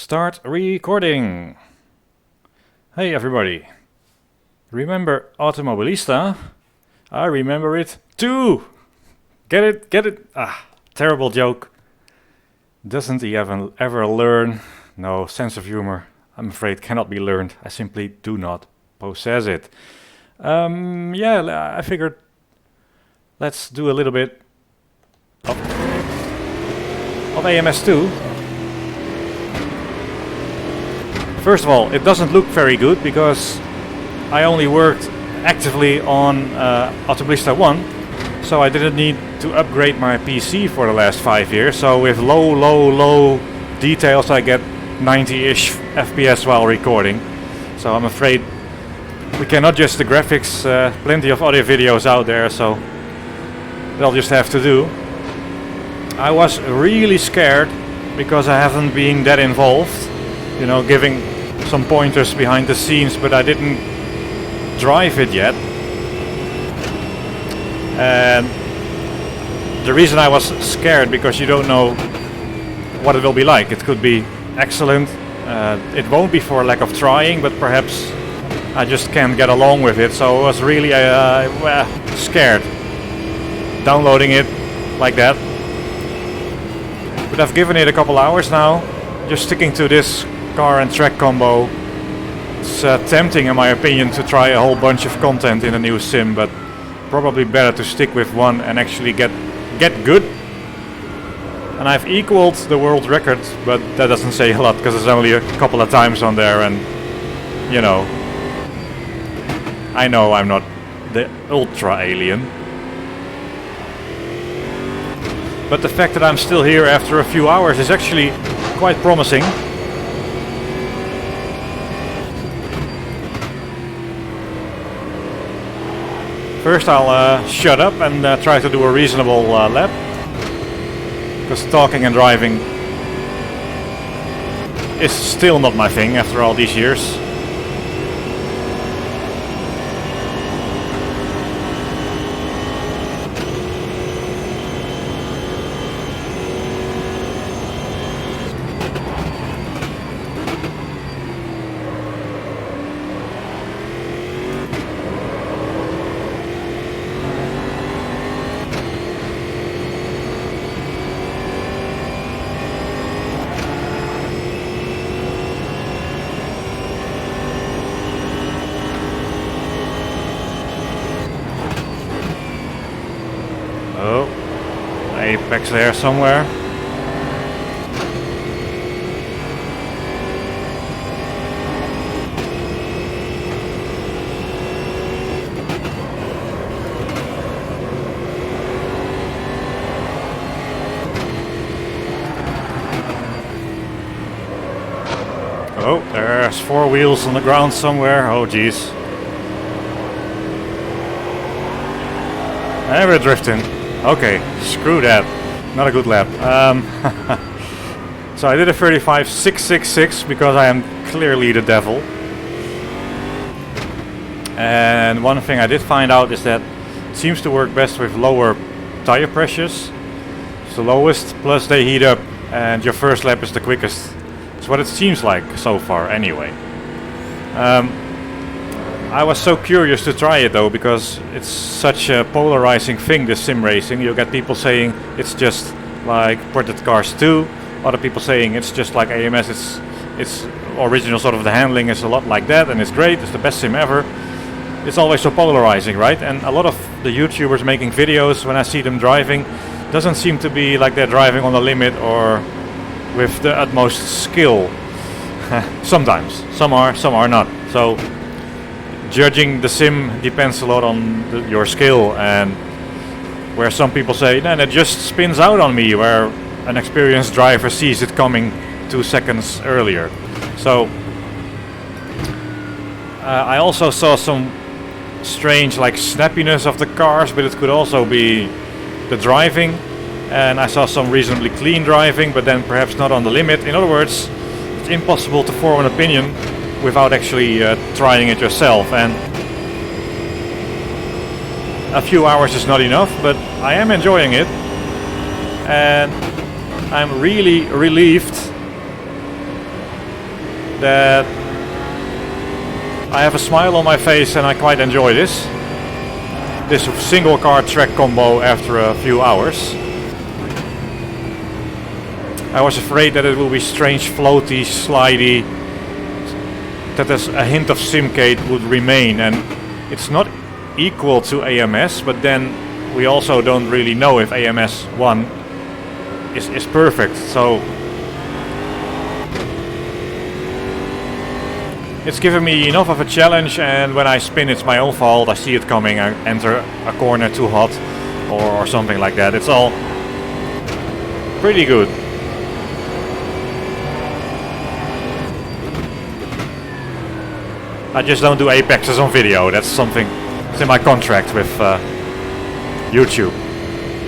Start recording. Hey everybody. Remember Automobilista? I remember it too. Get it? Get it? Ah, terrible joke. Doesn't he ever learn? No, sense of humor, I'm afraid, cannot be learned. I simply do not possess it. I figured let's do a little bit of AMS2. First of all, it doesn't look very good because I only worked actively on Automobilista 1, so I didn't need to upgrade my PC for the last 5 years. So with low details I get 90-ish FPS while recording. So I'm afraid we cannot adjust the graphics, plenty of audio videos out there, so they'll just have to do. I was really scared because I haven't been that involved, you know, giving some pointers behind the scenes, but I didn't drive it yet. And the reason I was scared, because you don't know what it will be like. It could be excellent, it won't be for lack of trying, but perhaps I just can't get along with it, so I was really scared downloading it like that. But I've given it a couple hours now, just sticking to this car and track combo. It's tempting, in my opinion, to try a whole bunch of content in a new sim, but probably better to stick with one and actually get good. And I've equaled the world record, but that doesn't say a lot because there's only a couple of times on there, and you know I'm not the ultra alien. But the fact that I'm still here after a few hours is actually quite promising. First I'll shut up and try to do a reasonable lap, because talking and driving is still not my thing after all these years. Oh, apex there somewhere. Oh, there's 4 wheels on the ground somewhere. Oh jeez. And we're drifting. Okay, screw that. Not a good lap. So I did a 35.666 because I am clearly the devil. And one thing I did find out is that it seems to work best with lower tire pressures. It's the lowest, plus they heat up, and your first lap is the quickest. That's what it seems like so far anyway. I was so curious to try it though, because it's such a polarizing thing, this sim racing. You get people saying it's just like Portrait Cars 2, other people saying it's just like AMS, it's original, sort of the handling is a lot like that and it's great, it's the best sim ever. It's always so polarizing, right? And a lot of the YouTubers making videos, when I see them driving, doesn't seem to be like they're driving on the limit or with the utmost skill. Sometimes, some are not. So judging the sim depends a lot on your skill, and where some people say, no, it just spins out on me, where an experienced driver sees it coming 2 seconds earlier. So I also saw some strange like snappiness of the cars, but it could also be the driving, and I saw some reasonably clean driving, but then perhaps not on the limit. In other words, it's impossible to form an opinion without actually trying it yourself, and a few hours is not enough, but I am enjoying it, and I'm really relieved that I have a smile on my face and I quite enjoy this. This single car track combo after a few hours. I was afraid that it will be strange, floaty, slidey, that there's a hint of Simcade would remain, and it's not equal to AMS, but then we also don't really know if AMS 1 is perfect, so it's given me enough of a challenge, and when I spin it's my own fault. I see it coming, I enter a corner too hot or something like that. It's all pretty good. I just don't do apexes on video. That's something that's in my contract with YouTube.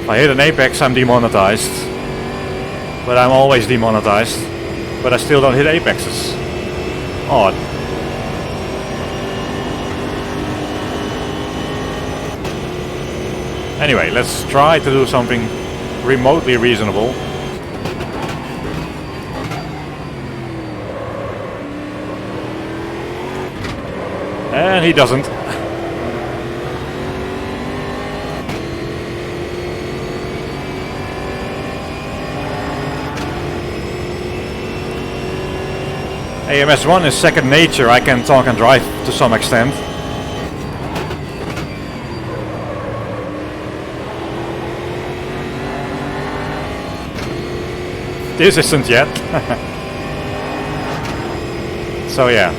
If I hit an apex, I'm demonetized. But I'm always demonetized. But I still don't hit apexes. Odd. Anyway, let's try to do something remotely reasonable. And he doesn't. AMS 1 is second nature. I can talk and drive to some extent. This isn't yet. So yeah.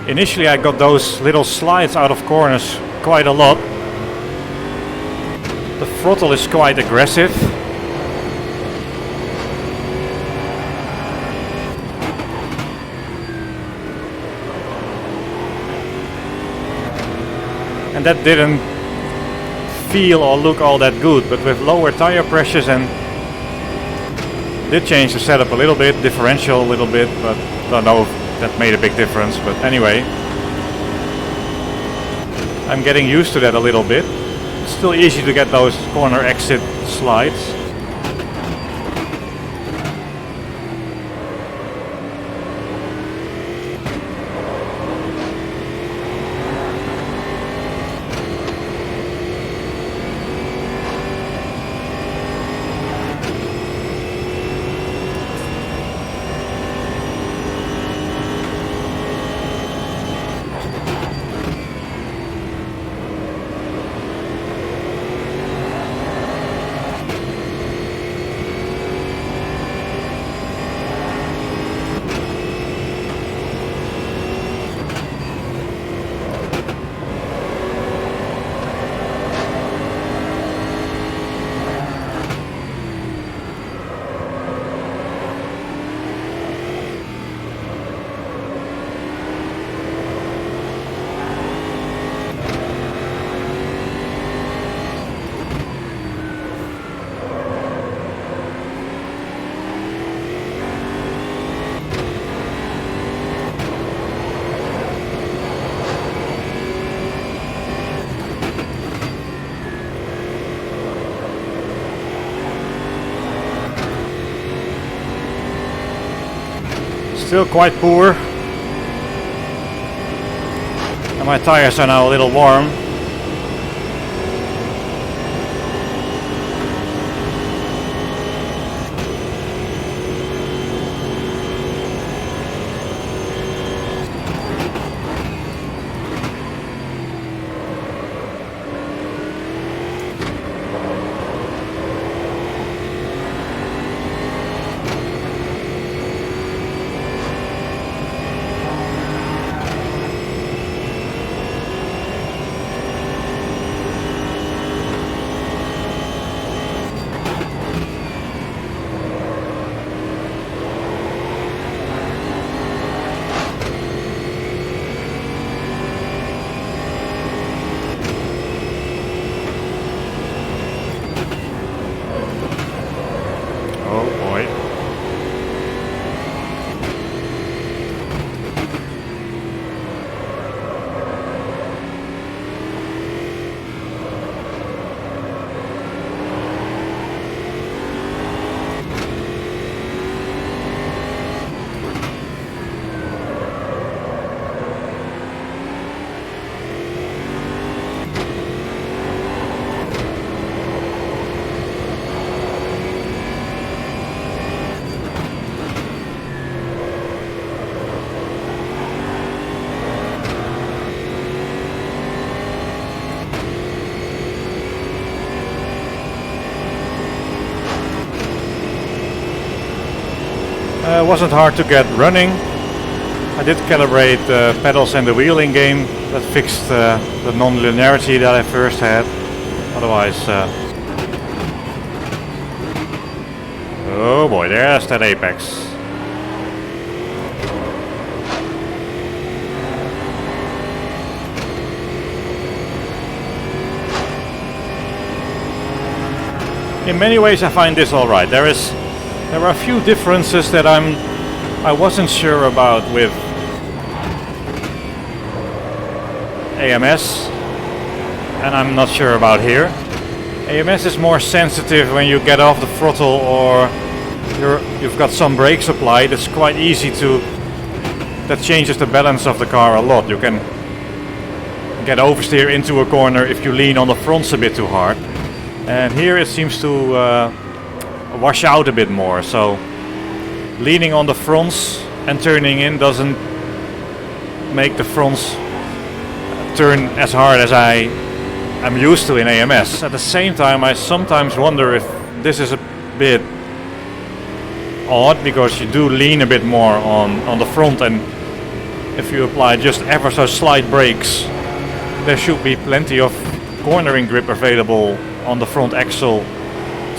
Initially I got those little slides out of corners quite a lot. The throttle is quite aggressive. And that didn't feel or look all that good, but with lower tire pressures and did change the setup a little bit, differential a little bit, but don't know if that made a big difference. But anyway, I'm getting used to that a little bit. It's still easy to get those corner exit slides. Still quite poor, and my tires are now a little warm. it wasn't hard to get running. I did calibrate the pedals and the wheel in game. That fixed the non-linearity that I first had. Otherwise, oh boy, there's that apex. In many ways I find this alright. There are a few differences that I wasn't sure about with AMS, and I'm not sure about here. AMS is more sensitive when you get off the throttle or you've got some brakes applied. It's quite easy to, that changes the balance of the car a lot. You can get oversteer into a corner if you lean on the fronts a bit too hard. And here it seems to wash out a bit more, so leaning on the fronts and turning in doesn't make the fronts turn as hard as I am used to in AMS. At the same time, I sometimes wonder if this is a bit odd, because you do lean a bit more on the front, and if you apply just ever so slight brakes, there should be plenty of cornering grip available on the front axle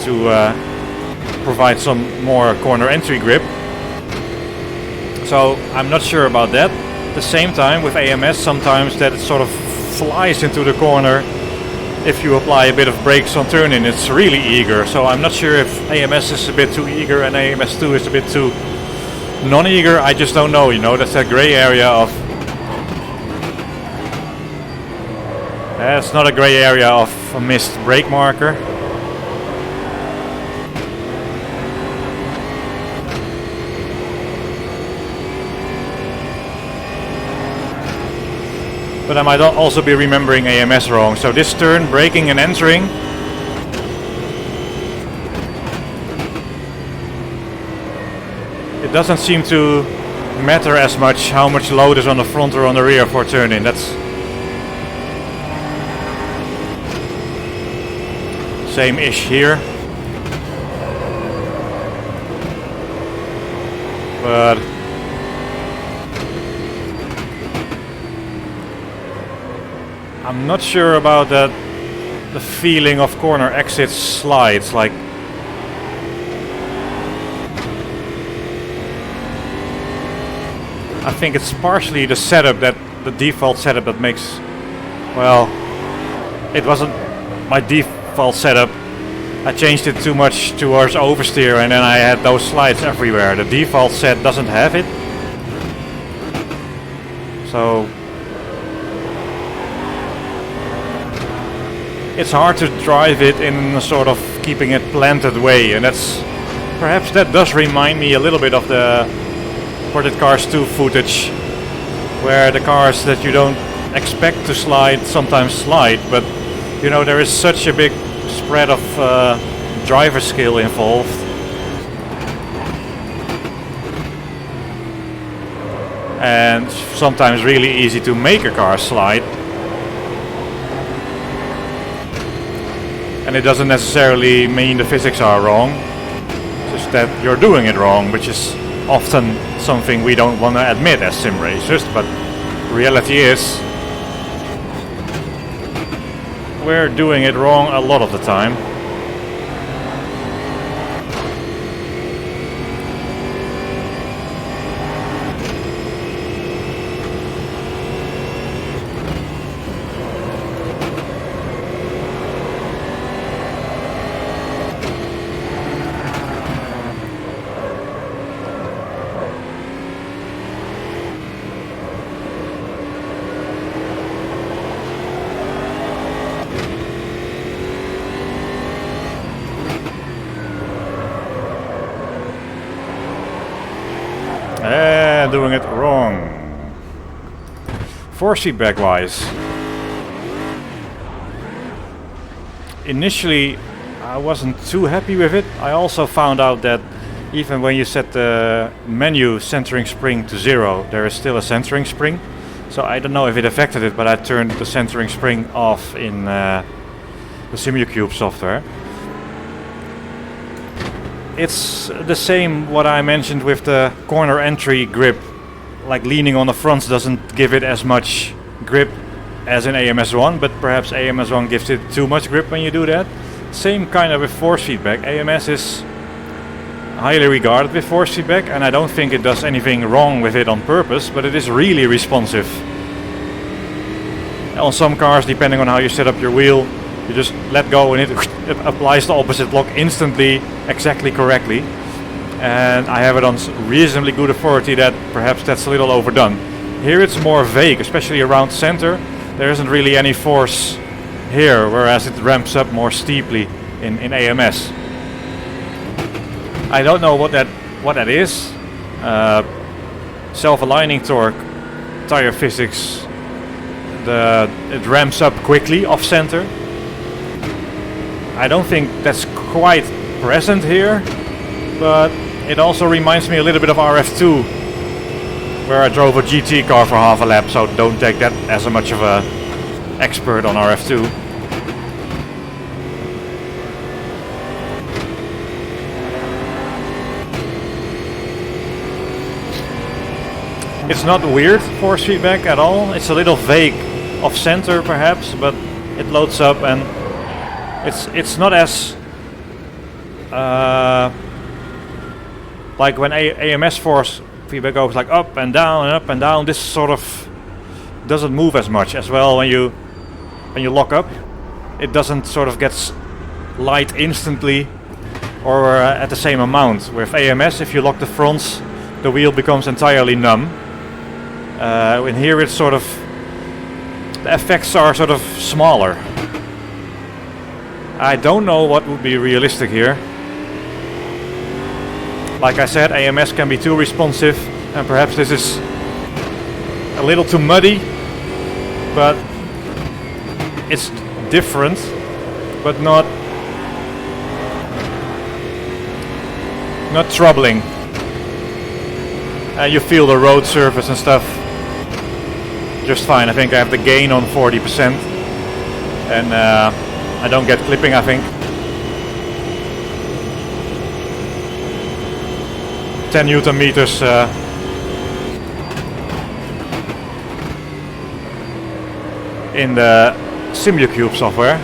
to provide some more corner entry grip. So I'm not sure about that. At the same time, with AMS, sometimes that it sort of flies into the corner. If you apply a bit of brakes on turn-in, it's really eager. So I'm not sure if AMS is a bit too eager and AMS2 is a bit too non-eager. I just don't know, you know, that's that gray area of... It's not a gray area of a missed brake marker. But I might also be remembering AMS wrong. So this turn, braking and entering, it doesn't seem to matter as much how much load is on the front or on the rear for turn-in. That's same-ish here. But I'm not sure about that, the feeling of corner exit slides. Like, I think it's partially the setup, that the default setup that makes, well, it wasn't my default setup. I changed it too much towards oversteer and then I had those slides everywhere. The default set doesn't have it. So it's hard to drive it in a sort of keeping it planted way, and perhaps that does remind me a little bit of the Ported Cars 2 footage, where the cars that you don't expect to slide sometimes slide, but you know, there is such a big spread of driver skill involved. And sometimes really easy to make a car slide. And it doesn't necessarily mean the physics are wrong, it's just that you're doing it wrong, which is often something we don't want to admit as sim racers, but reality is we're doing it wrong a lot of the time. Doing it wrong. Force feedback wise, initially I wasn't too happy with it. I also found out that even when you set the menu centering spring to 0, there is still a centering spring. So I don't know if it affected it, but I turned the centering spring off in the SimuCube software. it's the same what I mentioned with the corner entry grip. Like leaning on the fronts doesn't give it as much grip as in AMS1, but perhaps AMS1 gives it too much grip when you do that. Same kind of with force feedback. AMS is highly regarded with force feedback, and I don't think it does anything wrong with it on purpose, but it is really responsive. On some cars, depending on how you set up your wheel, you just let go and it applies the opposite lock instantly, exactly correctly. And I have it on reasonably good authority that perhaps that's a little overdone. Here it's more vague, especially around center. There isn't really any force here, whereas it ramps up more steeply in AMS. I don't know what that is. Self-aligning torque, tire physics. It ramps up quickly off center. I don't think that's quite present here, but it also reminds me a little bit of RF2, where I drove a GT car for half a lap, so don't take that as much of a expert on RF2. It's not weird force feedback at all. It's a little vague off center perhaps, but it loads up and it's not as like when AMS force feedback goes like up and down and up and down. This sort of doesn't move as much as well when you lock up. It doesn't sort of get light instantly or at the same amount. With AMS, if you lock the fronts, the wheel becomes entirely numb. In here it's sort of, the effects are sort of smaller. I don't know what would be realistic here. Like I said, AMS can be too responsive, and perhaps this is a little too muddy, but it's different, but not troubling. You feel the road surface and stuff just fine. I think I have the gain on 40%, and I don't get clipping, I think. 10 Newton meters in the SimuCube software.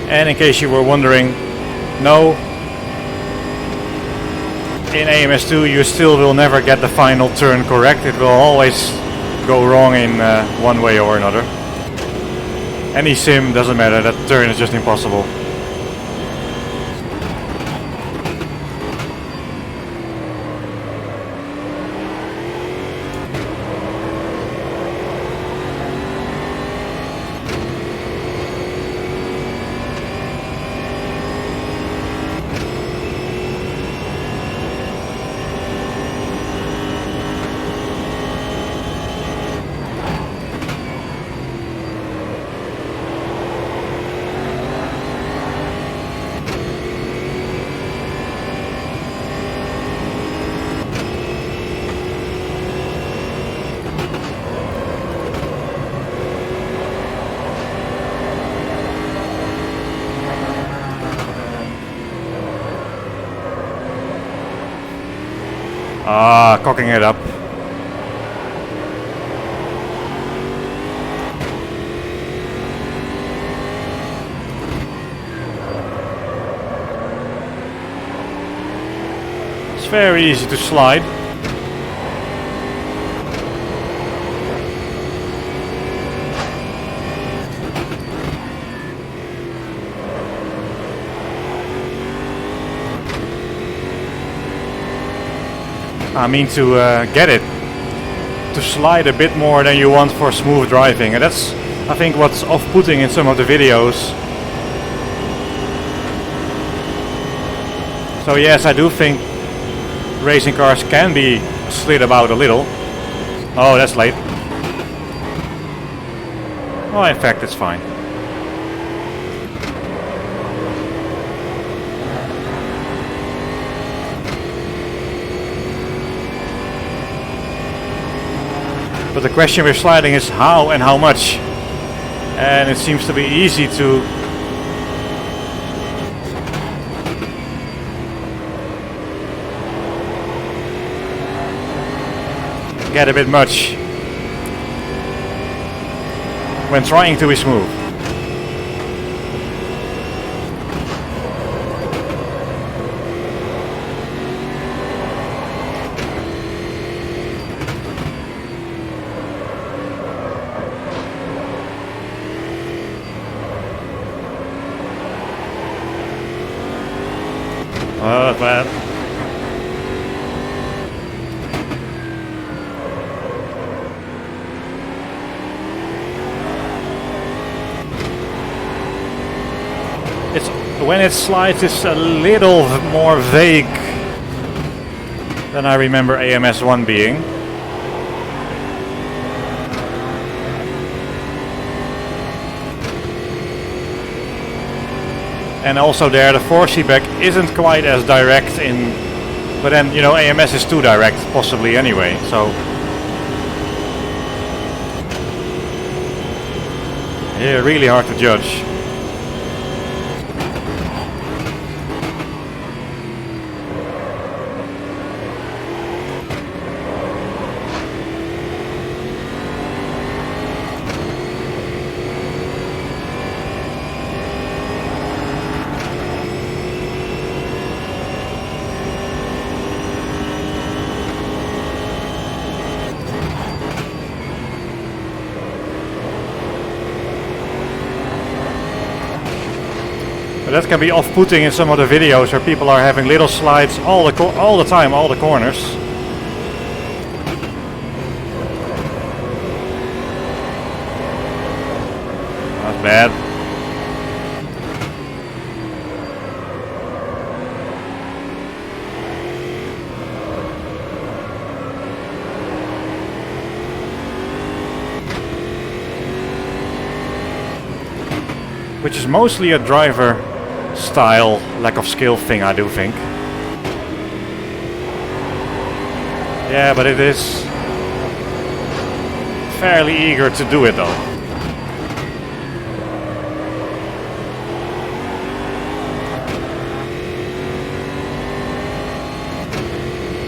And in case you were wondering, no, in AMS2 you still will never get the final turn correct. It will always go wrong in one way or another. Any sim, doesn't matter, that turn is just impossible. Ah, cocking it up. It's very easy to slide. I mean to get it to slide a bit more than you want for smooth driving, and that's I think what's off-putting in some of the videos. So yes, I do think racing cars can be slid about a little. Oh, that's late. Oh, in fact, it's fine. But the question with sliding is how and how much. And it seems to be easy to get a bit much when trying to be smooth. Oh, that's bad. It's when it slides, it's a little more vague than I remember AMS1 being. And also there the force feedback isn't quite as direct in, but then, you know, AMS is too direct possibly anyway, so yeah, really hard to judge. That can be off-putting in some of the videos where people are having little slides all the time, all the corners. That's bad. Which is mostly a driver style, lack of skill thing, I do think. Yeah, but it is fairly eager to do it though.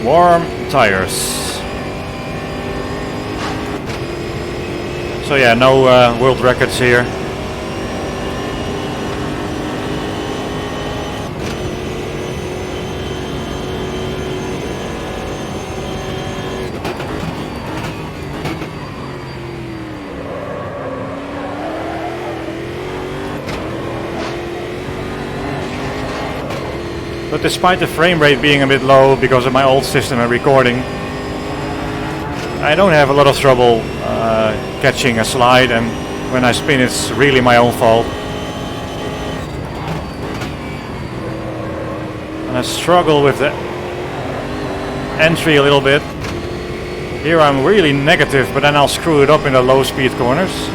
Warm tires. So yeah, no world records here. But despite the frame rate being a bit low because of my old system and recording, I don't have a lot of trouble catching a slide, and when I spin it's really my own fault. And I struggle with the entry a little bit. Here I'm really negative, but then I'll screw it up in the low speed corners.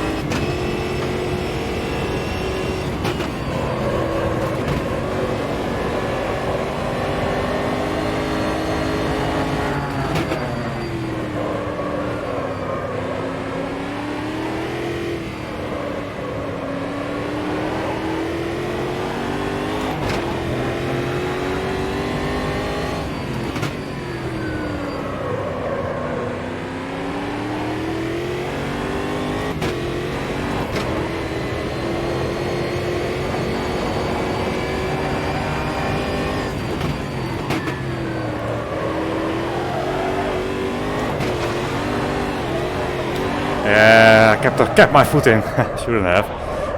kept my foot in. Shouldn't have.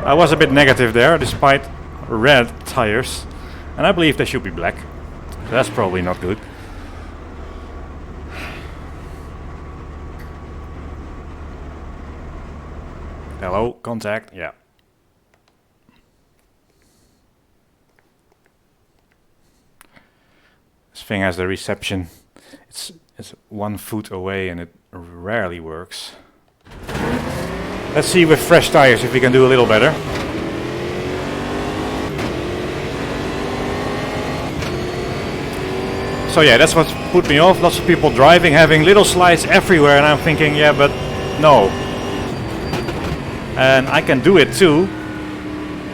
I was a bit negative there, despite red tires, and I believe they should be black. So that's probably not good. Hello, contact. Yeah. This thing has the reception. It's 1 foot away, and it rarely works. Let's see with fresh tires if we can do a little better. So yeah, that's what put me off. Lots of people driving, having little slides everywhere, and I'm thinking, yeah, but no. And I can do it too,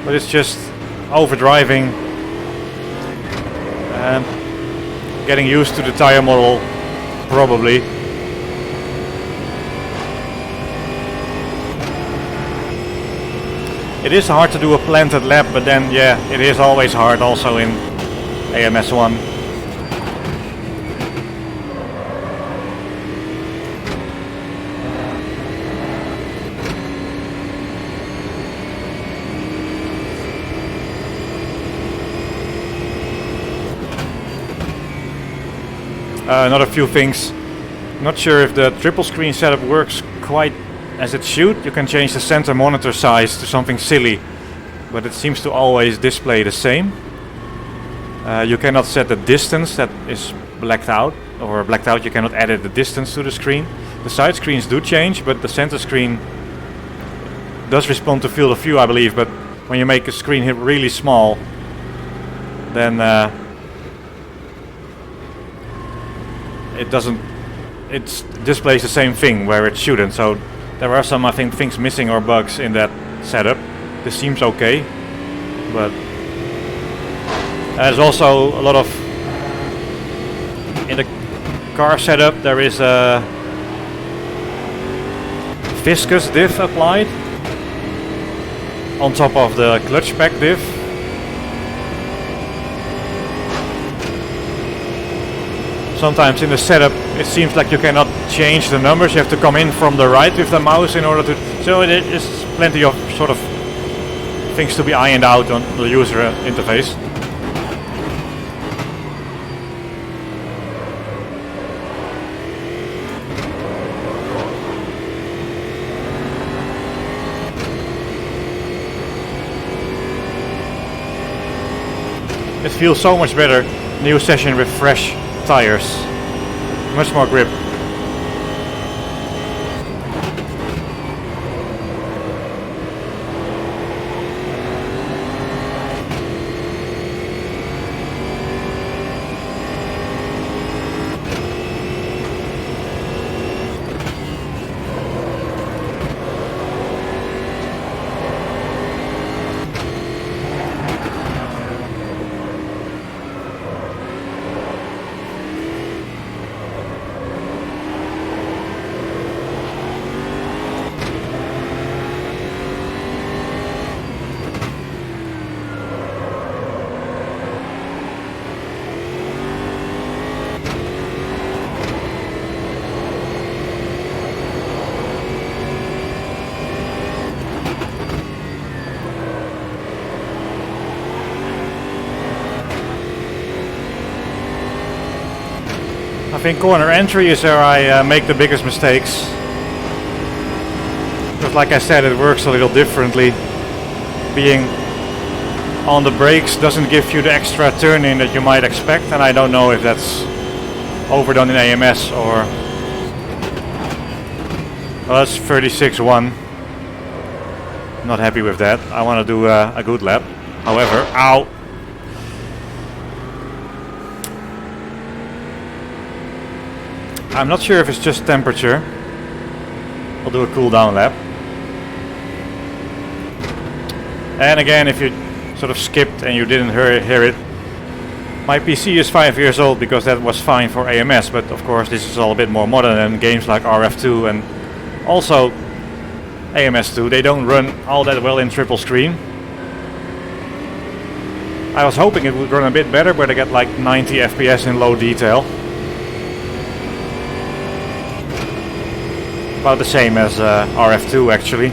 but it's just overdriving and getting used to the tire model, probably. It is hard to do a planted lap, but then yeah, it is always hard also in AMS1. Not a few things. Not sure if the triple screen setup works quite as it should. You can change the center monitor size to something silly, but it seems to always display the same. You cannot set the distance, that is blacked out, or blacked out. You cannot edit the distance to the screen. The side screens do change, but the center screen does respond to field of view, I believe. But when you make a screen hit really small, then it doesn't. It displays the same thing where it shouldn't. So there are some, I think, things missing or bugs in that setup. This seems okay, but there's also a lot of, in the car setup there is a viscous diff applied on top of the clutch pack diff. Sometimes in the setup it seems like you cannot change the numbers. You have to come in from the right with the mouse in order to... So it is plenty of sort of things to be ironed out on the user interface. It feels so much better. New session with fresh tires. Much more grip. I think corner entry is where I make the biggest mistakes. Because like I said, it works a little differently. Being on the brakes doesn't give you the extra turn in that you might expect, and I don't know if that's overdone in AMS or... Well, that's 36.1. Not happy with that. I want to do a good lap. However, ow! I'm not sure if it's just temperature. I'll do a cool down lap. And again, if you sort of skipped and you didn't hear it, my PC is 5 years old because that was fine for AMS, but of course this is all a bit more modern, and games like RF2 and also AMS2, they don't run all that well in triple screen. I was hoping it would run a bit better, but I get like 90 FPS in low detail. About the same as RF2 actually.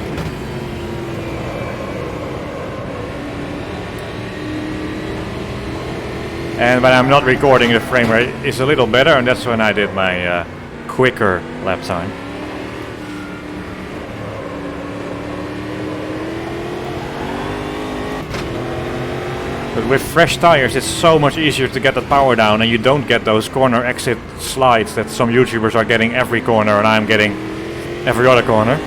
And when I'm not recording, the frame rate is a little better, and that's when I did my quicker lap time. But with fresh tires it's so much easier to get the power down, and you don't get those corner exit slides that some YouTubers are getting every corner and I'm getting every other corner.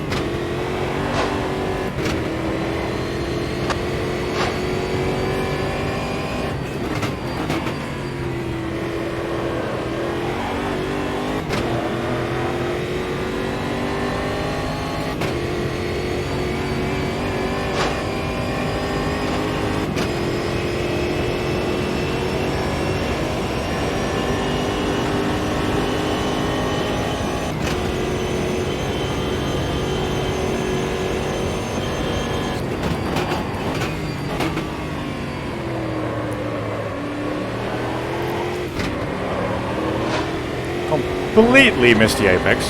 Completely missed the apex.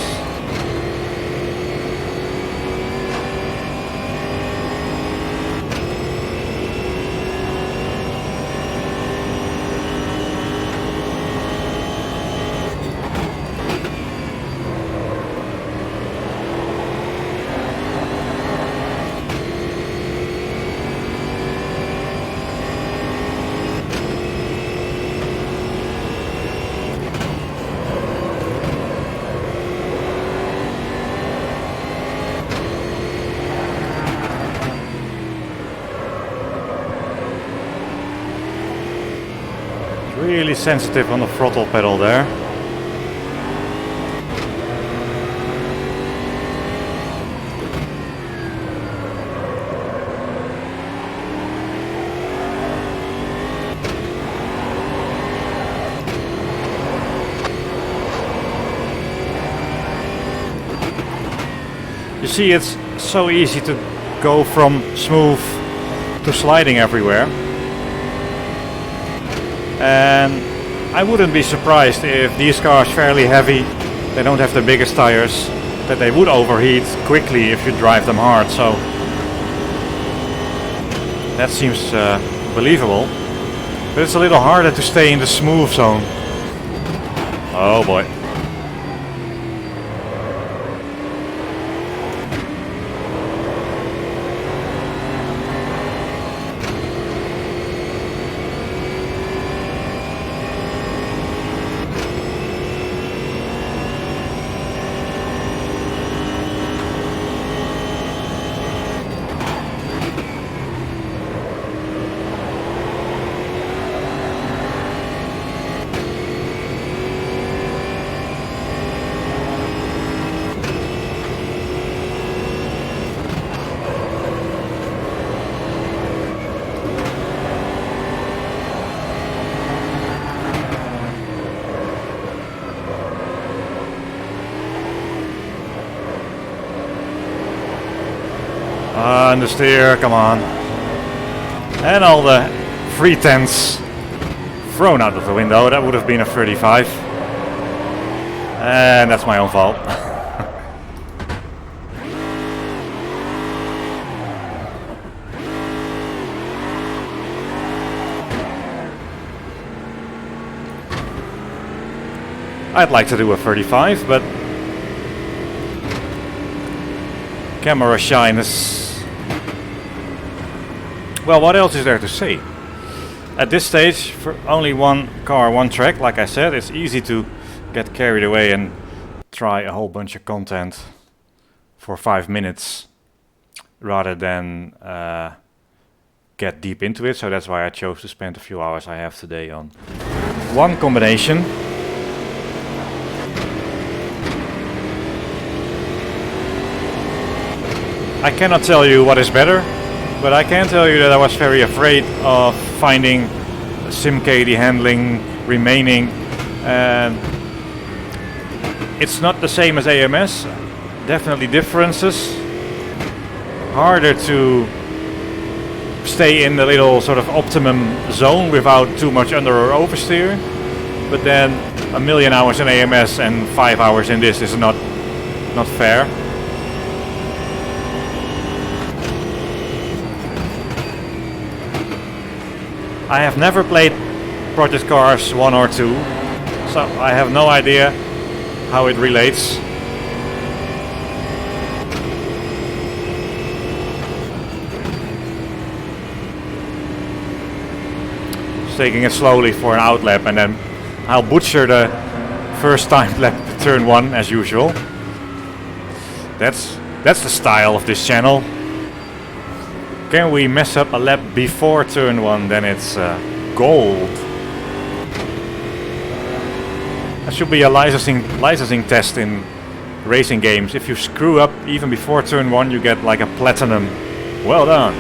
Really sensitive on the throttle pedal there. You see, it's so easy to go from smooth to sliding everywhere. And I wouldn't be surprised if these cars fairly heavy, they don't have the biggest tires, that they would overheat quickly if you drive them hard. So that seems believable. But it's a little harder to stay in the smooth zone. Oh boy. Understeer, come on. And all the free tens thrown out of the window. That would have been a 35. And that's my own fault. I'd like to do a 35, but camera shyness. Well, what else is there to say? At this stage, for only one car, one track, like I said, it's easy to get carried away and try a whole bunch of content for 5 minutes rather than get deep into it. So that's why I chose to spend a few hours I have today on one combination. I cannot tell you what is better, but I can tell you that I was very afraid of finding SimK handling remaining, and it's not the same as AMS, definitely differences. Harder to stay in the little sort of optimum zone without too much under or oversteer, but then 1,000,000 hours in AMS and 5 hours in this is not fair. I have never played Project Cars 1 or 2, so I have no idea how it relates. Just taking it slowly for an out lap, and then I'll butcher the first time lap turn 1 as usual. That's the style of this channel. Can we mess up a lap before turn 1, then it's gold. That should be a licensing test in racing games. If you screw up even before turn 1, you get like a platinum. Well done.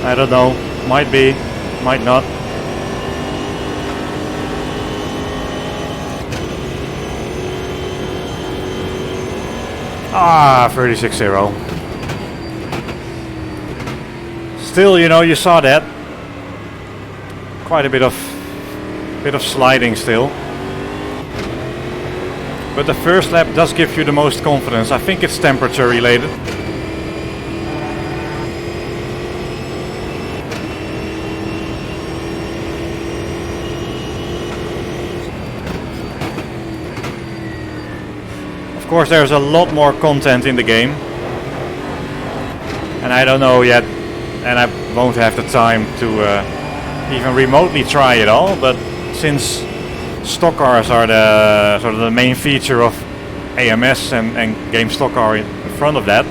I don't know, might be, might not. Ah, 36-0. Still, you know, you saw that. Quite a bit of sliding still. But the first lap does give you the most confidence. I think it's temperature related. Of course, there's a lot more content in the game, and I don't know yet, and I won't have the time to even remotely try it all. But since stock cars are the sort of the main feature of AMS and game stock car in front of that,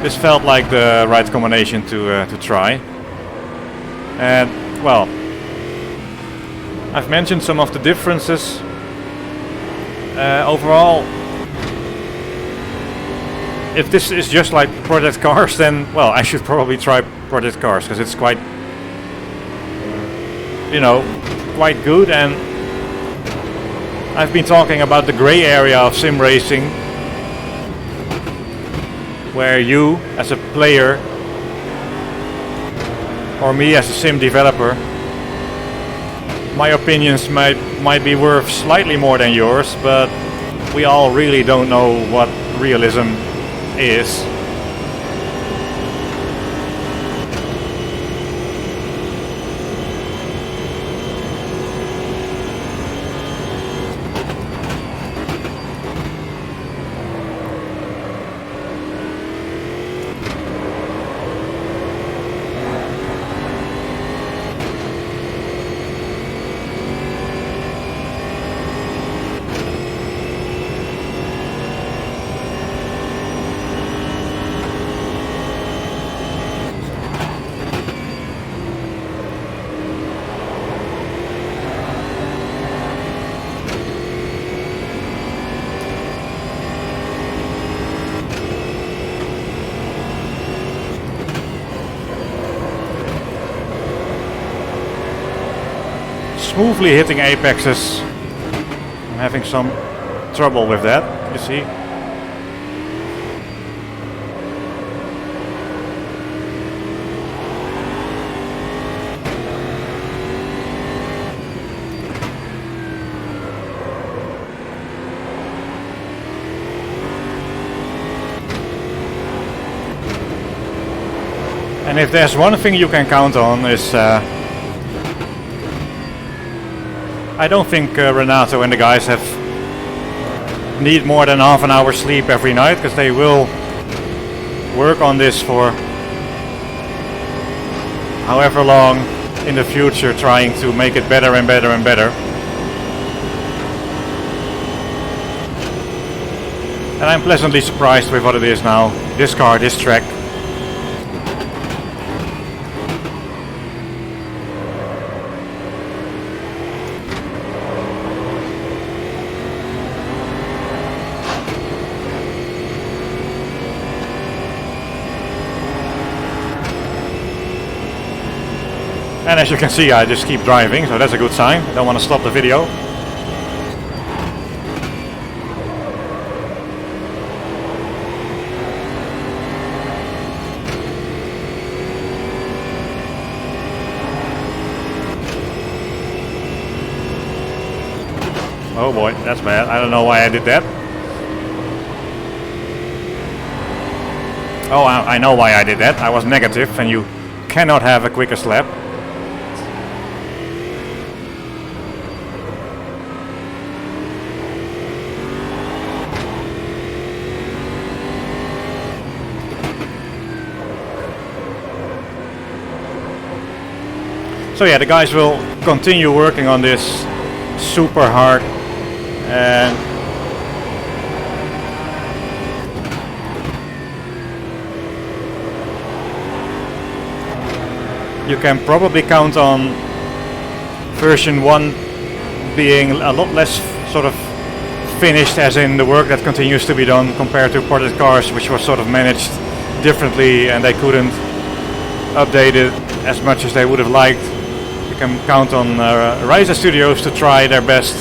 this felt like the right combination to try. And well, I've mentioned some of the differences. Overall, if this is just like Project Cars, then, well, I should probably try Project Cars, because it's quite, you know, quite good. And I've been talking about the gray area of sim racing, where you, as a player, or me as a sim developer, my opinions might be worth slightly more than yours, but we all really don't know what realism is. smoothly hitting apexes. I'm having some trouble with that, you see. And if there's one thing you can count on is I don't think Renato and the guys need more than half an hour sleep every night, because they will work on this for however long in the future, trying to make it better and better and better. And I'm pleasantly surprised with what it is now. This car, this track. And as you can see, I just keep driving, so that's a good sign. I don't want to stop the video. Oh boy, that's bad. I don't know why I did that. Oh, I know why I did that. I was negative, and you cannot have a quickest lap. So yeah, the guys will continue working on this super hard, and you can probably count on version 1 being a lot less sort of finished, as in the work that continues to be done, compared to ported cars, which was sort of managed differently and they couldn't update it as much as they would have liked. You can count on Ryza Studios to try their best.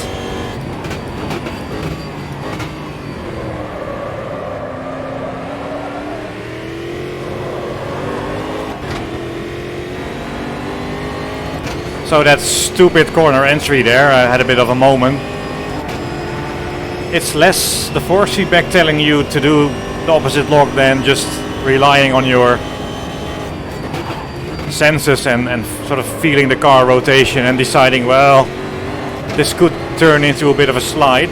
So that stupid corner entry there, I had a bit of a moment. It's less the force feedback telling you to do the opposite lock than just relying on your senses and sort of feeling the car rotation and deciding, well, this could turn into a bit of a slide.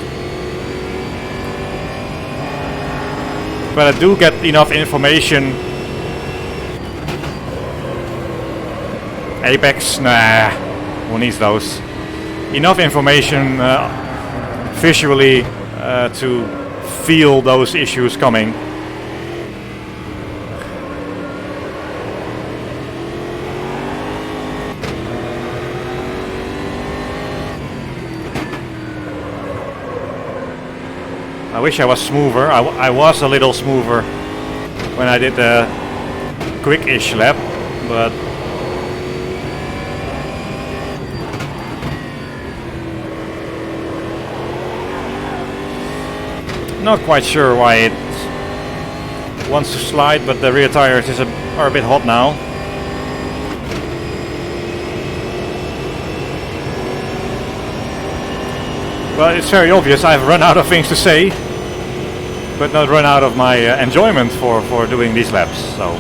But I do get enough information. Apex, nah, who needs those? Enough information visually to feel those issues coming. I wish I was smoother. I was a little smoother when I did the quick-ish lap, but not quite sure why it wants to slide, but the rear tires are a bit hot now. Well, it's very obvious I've run out of things to say, but not run out of my enjoyment for doing these laps, so.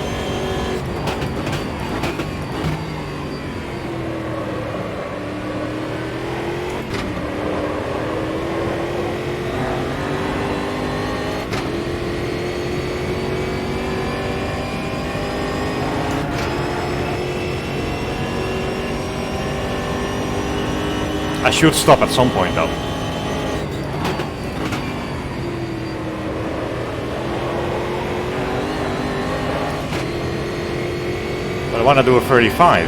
I should stop at some point though. But I want to do a 35.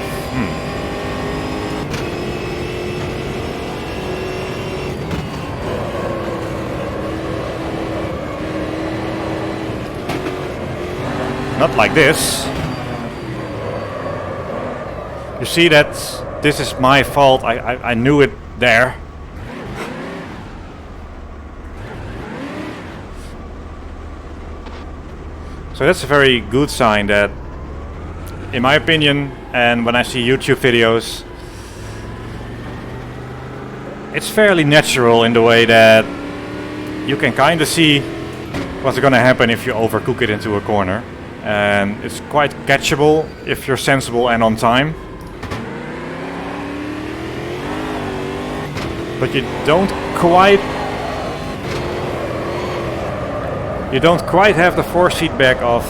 Not like this. You see that this is my fault. I knew it there. So that's a very good sign that, in my opinion, and when I see YouTube videos, it's fairly natural in the way that you can kind of see what's gonna happen if you overcook it into a corner. And it's quite catchable if you're sensible and on time. But you don't quite have the force feedback of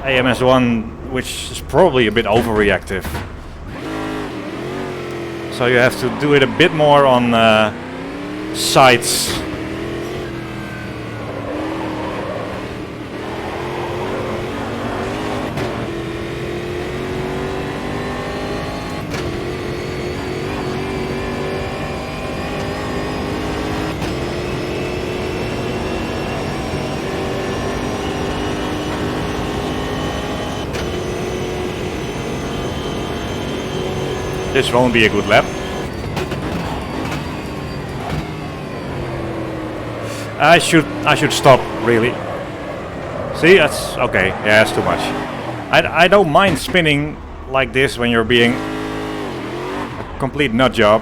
AMS1, which is probably a bit overreactive. So you have to do it a bit more on sides. This won't be a good lap. I should stop, really. See, that's okay. Yeah, that's too much. I don't mind spinning like this when you're being a complete nut job.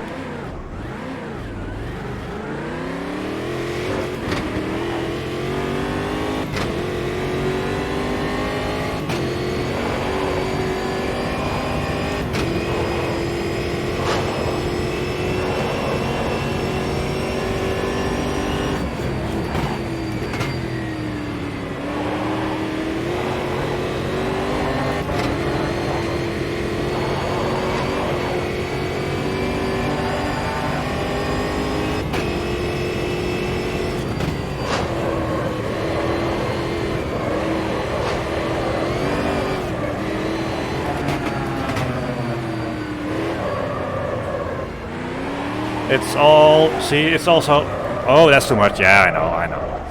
It's all, see, it's also, oh, that's too much. Yeah, I know.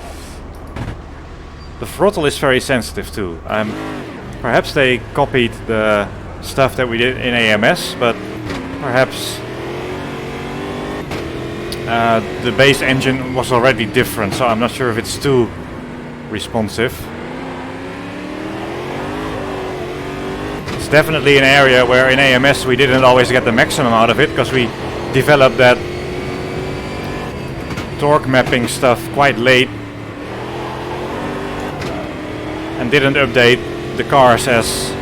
The throttle is very sensitive too. Perhaps they copied the stuff that we did in AMS, but perhaps the base engine was already different, so I'm not sure if it's too responsive. It's definitely an area where in AMS we didn't always get the maximum out of it, because we developed that torque mapping stuff quite late and didn't update the cars as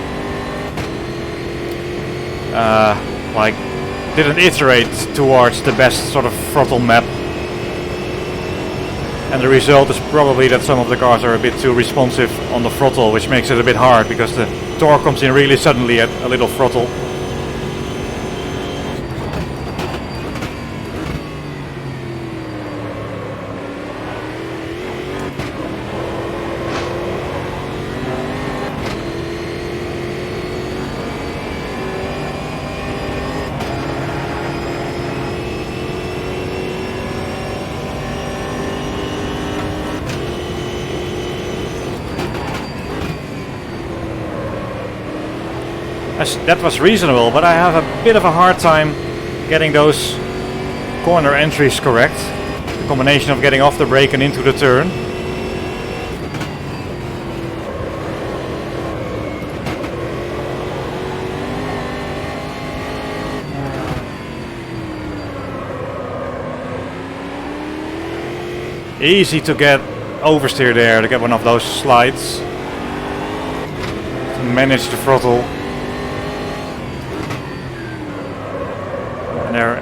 like didn't iterate towards the best sort of throttle map, and the result is probably that some of the cars are a bit too responsive on the throttle, which makes it a bit hard because the torque comes in really suddenly at a little throttle. That was reasonable, but I have a bit of a hard time getting those corner entries correct. The combination of getting off the brake and into the turn. Easy to get oversteer there, to get one of those slides. To manage the throttle. There,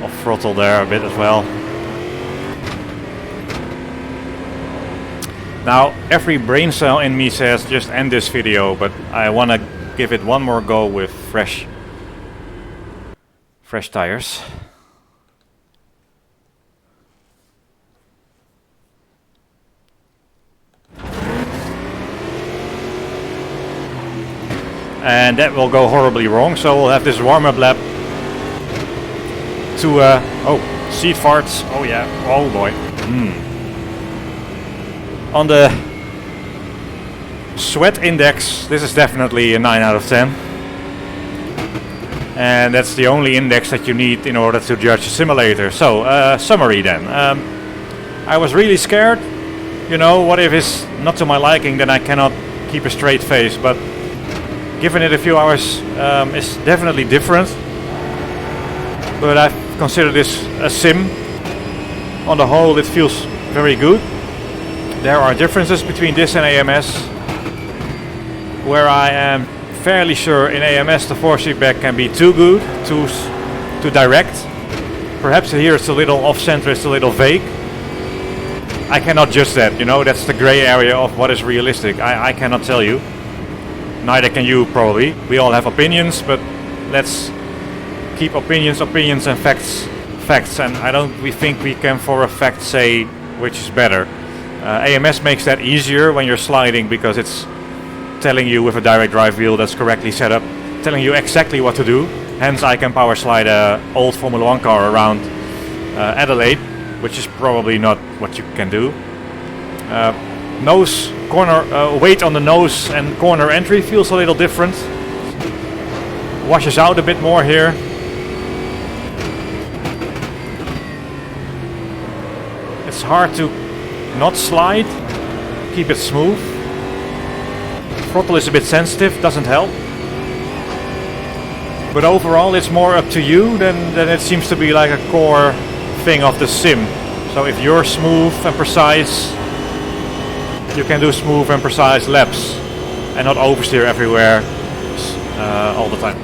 off throttle there a bit as well. Now every brain cell in me says just end this video, but I want to give it one more go with fresh tires. And that will go horribly wrong, so we'll have this warm-up lap to, oh, seat farts, oh yeah, oh boy. On the sweat index, this is definitely a 9 out of 10. and that's the only index that you need in order to judge a simulator. So, summary then. I was really scared. You know, what if it's not to my liking, then I cannot keep a straight face, but giving it a few hours is definitely different. But I consider this a sim. On the whole, it feels very good. There are differences between this and AMS, where I am fairly sure in AMS the force feedback can be too good, too direct. Perhaps here it's a little off-center, it's a little vague. I cannot judge that, you know, that's the gray area of what is realistic. I cannot tell you. Neither can you, probably. We all have opinions, but let's keep opinions and facts. And we think we can for a fact say which is better. AMS makes that easier when you're sliding, because it's telling you with a direct drive wheel that's correctly set up, telling you exactly what to do. Hence I can power slide a old Formula 1 car around Adelaide, which is probably not what you can do. Weight on the nose and corner entry feels a little different. Washes out a bit more here. It's hard to not slide, keep it smooth. Throttle is a bit sensitive, doesn't help. But overall it's more up to you than it seems to be like a core thing of the sim. So if you're smooth and precise, you can do smooth and precise laps and not oversteer everywhere all the time.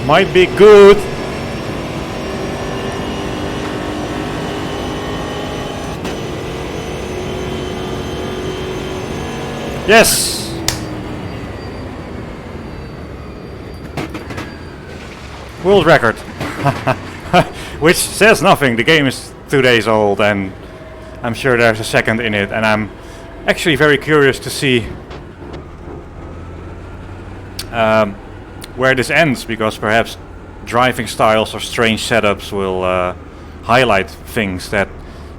Might be good. Yes. World record. Which says nothing. The game is 2 days old and I'm sure there's a second in it, and I'm actually very curious to see where this ends, because perhaps driving styles or strange setups will highlight things that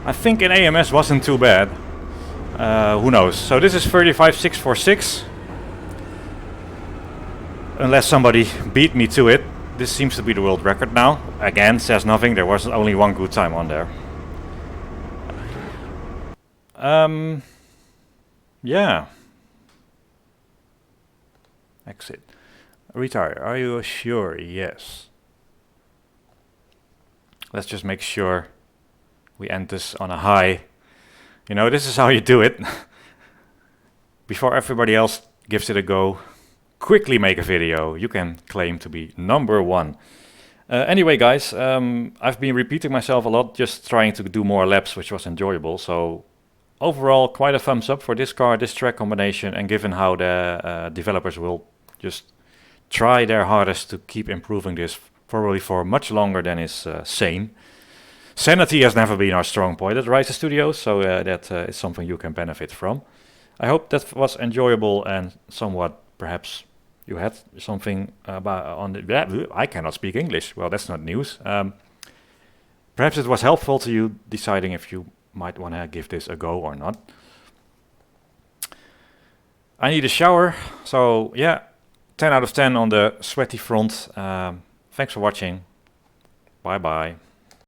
I think in AMS wasn't too bad. Who knows? So this is 35646. Unless somebody beat me to it. This seems to be the world record now. Again, says nothing. There was only one good time on there. Yeah. Exit. Retire. Are you sure? Yes. Let's just make sure we end this on a high. You know, this is how you do it. Before everybody else gives it a go, quickly make a video. You can claim to be number one. Anyway, guys, I've been repeating myself a lot, just trying to do more laps, which was enjoyable. So overall, quite a thumbs up for this car, this track combination, and given how the developers will just try their hardest to keep improving this probably for much longer than is sane. Sanity has never been our strong point at Rise Studios, so that is something you can benefit from. I hope that was enjoyable and somewhat, perhaps you had something about on the... I cannot speak English. Well, that's not news. Perhaps it was helpful to you deciding if you might want to give this a go or not. I need a shower, so yeah, 10 out of 10 on the sweaty front. Thanks for watching. Bye bye.